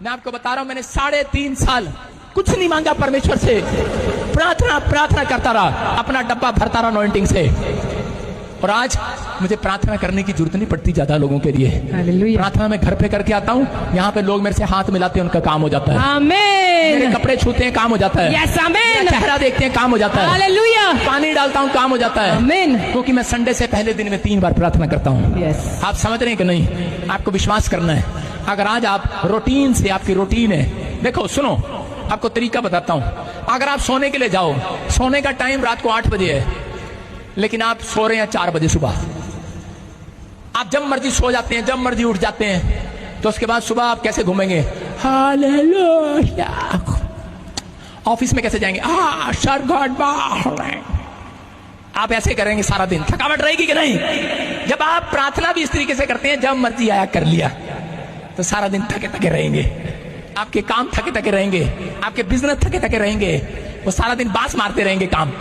मैं आपको बता रहा हूं, मैंने 3.5 साल कुछ नहीं मांगा परमेश्वर से, प्रार्थना प्रार्थना करता रहा, अपना डब्बा भरता रहा अनॉइंटिंग से। और आज मुझे प्रार्थना करने की जरूरत नहीं पड़ती ज्यादा लोगों के लिए। हालेलुया। प्रार्थना मैं घर पे करके आता हूँ, यहाँ पे लोग मेरे से हाथ मिलाते हैं, उनका काम हो जाता है। आमीन। मेरे कपड़े छूते हैं, काम हो जाता है। यस आमीन। चेहरा देखते हैं, काम हो जाता है। हालेलुया। पानी डालता हूँ, काम हो जाता है। आमीन। क्योंकि मैं संडे से पहले दिन में 3 बार प्रार्थना करता हूँ। यस। आप समझ रहे हैं कि नहीं? आपको विश्वास करना है। अगर आज आप रूटीन से, आपकी रूटीन है, देखो सुनो, आपको तरीका बताता हूँ। अगर आप सोने के लिए जाओ, सोने का टाइम रात को 8 बजे है, लेकिन आप सो रहे हैं 4 बजे सुबह। आप जब मर्जी सो जाते हैं, जब मर्जी उठ जाते हैं, तो उसके बाद सुबह आप कैसे घूमेंगे? हालेलुया। ऑफिस में कैसे जाएंगे? सर गॉड आप ऐसे करेंगे सारा दिन, थकावट रहेगी कि नहीं? जब आप प्रार्थना भी इस तरीके से करते हैं, जब मर्जी आया कर लिया, तो सारा दिन थके थके रहेंगे, आपके काम थके थके रहेंगे, आपके बिजनेस थके थके रहेंगे, वो सारा दिन बास मारते रहेंगे काम।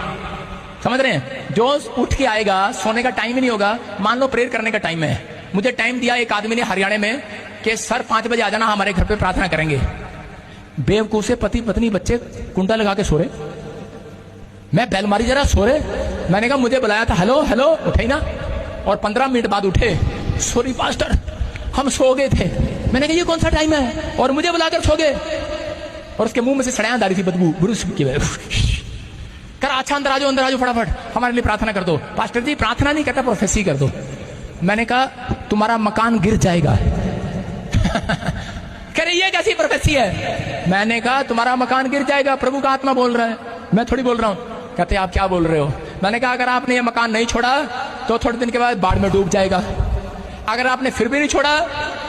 समझ रहे हैं? जो उठ के आएगा, सोने का टाइम ही नहीं होगा। मान लो प्रेयर करने का टाइम है, मुझे टाइम दिया एक आदमी ने हरियाणा में कि सर 5 बजे आ जाना, हमारे घर पे प्रार्थना करेंगे। बेवकूफ से पति पत्नी बच्चे कुंडा लगा के सो रहे, मैं बैल मारी जरा सो रहे। मैंने कहा मुझे बुलाया था, हेलो हेलो, उठे ही ना। और 15 मिनट बाद उठे, सॉरी पास्टर हम सो गए थे। मैंने कहा ये कौन सा टाइम है, और मुझे बुलाकर सो गए। और उसके मुंह में से सड़ियां आ रही थी, बदबू ब्रुस की कर, अच्छा अंदर आ जाओ फटाफट, हमारे लिए प्रार्थना कर दो। पास्टर जी प्रार्थना नहीं करता, प्रोफेसी कर दो। मैंने कहा तुम्हारा मकान गिर जाएगा। कह रही ये कैसी प्रोफेसी है? मैंने कहा तुम्हारा मकान गिर जाएगा, प्रभु का आत्मा बोल रहा है, मैं थोड़ी बोल रहा हूँ। कहते आप क्या बोल रहे हो? मैंने कहा अगर आपने ये मकान नहीं छोड़ा तो थोड़े दिन के बाद बाढ़ में डूब जाएगा। अगर आपने फिर भी नहीं छोड़ा,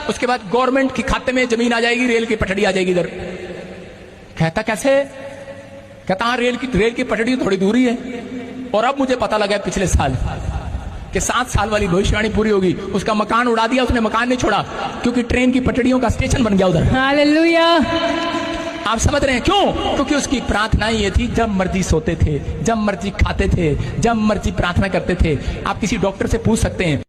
उसके बाद गवर्नमेंट के खाते में जमीन आ जाएगी, रेल की पटड़ी आ जाएगी इधर। कहता कैसे? कहता हाँ, रेल की पटड़ी थोड़ी दूरी है। और अब मुझे पता लगा पिछले साल कि 7 साल वाली भविष्यवाणी पूरी होगी। उसका मकान उड़ा दिया, उसने मकान नहीं छोड़ा, क्योंकि ट्रेन की पटड़ियों का स्टेशन बन गया उधर। हालेलुया। आप समझ रहे हैं क्यों? क्योंकि उसकी प्रार्थना ये थी, जब मर्जी सोते थे, जब मर्जी खाते थे, जब मर्जी प्रार्थना करते थे। आप किसी डॉक्टर से पूछ सकते हैं।